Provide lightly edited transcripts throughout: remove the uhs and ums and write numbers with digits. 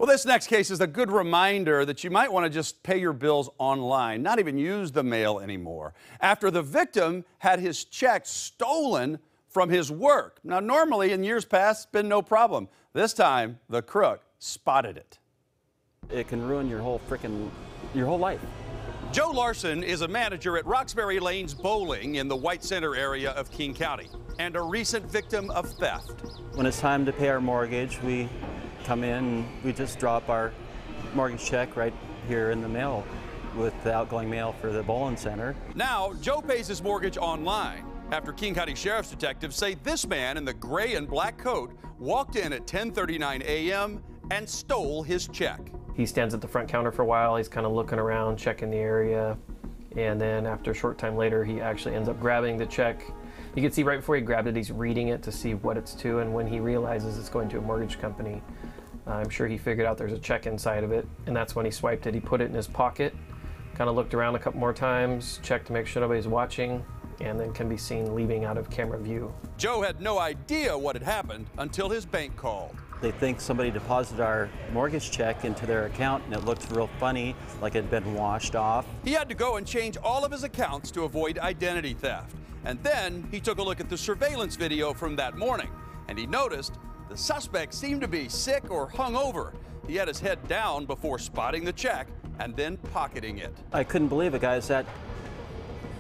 Well, this next case is a good reminder that you might want to just pay your bills online, not even use the mail anymore, after the victim had his check stolen from his work. Now, normally in years past, it's been no problem. This time, the crook spotted it. It can ruin your whole life. Joe Larson is a manager at Roxbury Lanes Bowling in the White Center area of King County and a recent victim of theft. When it's time to pay our mortgage, we come in and we just drop our mortgage check right here in the mail with the outgoing mail for the bowling center. Now, Joe pays his mortgage online after King County Sheriff's detectives say this man in the gray and black coat walked in at 10:39 a.m. and stole his check. He stands at the front counter for a while. He's kind of looking around, checking the area. And then after a short time later, he actually ends up grabbing the check. You can see right before he grabbed it, he's reading it to see what it's to. And when he realizes it's going to a mortgage company, I'm sure he figured out there's a check inside of it. And that's when he swiped it. He put it in his pocket, kind of looked around a couple more times, checked to make sure nobody's watching, and then can be seen leaving out of camera view. Joe had no idea what had happened until his bank called. They think somebody deposited our mortgage check into their account and it looked real funny, like it had been washed off. He had to go and change all of his accounts to avoid identity theft. And then he took a look at the surveillance video from that morning, and he noticed the suspect seemed to be sick or hungover. He had his head down before spotting the check and then pocketing it. I couldn't believe a guy's that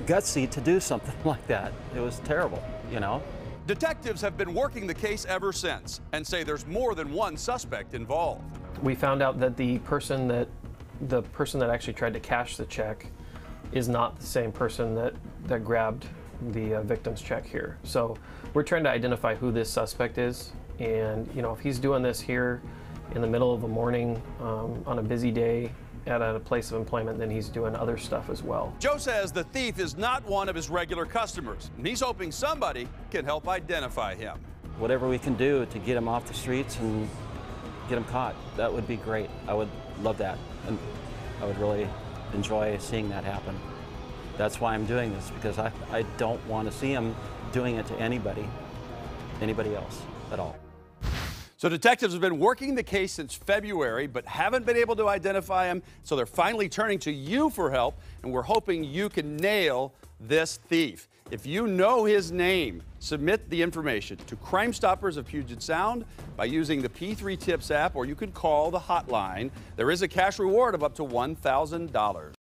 gutsy to do something like that. It was terrible, you know. Detectives have been working the case ever since and say there's more than one suspect involved. We found out that the person that actually tried to cash the check is not the same person that grabbed the victim's check here. So we're trying to identify who this suspect is, and if he's doing this here in the middle of the morning on a busy day at a place of employment, then he's doing other stuff as well. Joe says the thief is not one of his regular customers, and he's hoping somebody can help identify him. Whatever we can do to get him off the streets and get him caught, that would be great. I would love that, and I would really enjoy seeing that happen. That's why I'm doing this, because I don't want to see him doing it to anybody else at all. So detectives have been working the case since February, but haven't been able to identify him. So they're finally turning to you for help, and we're hoping you can nail this thief. If you know his name, submit the information to Crime Stoppers of Puget Sound by using the P3 Tips app, or you can call the hotline. There is a cash reward of up to $1,000.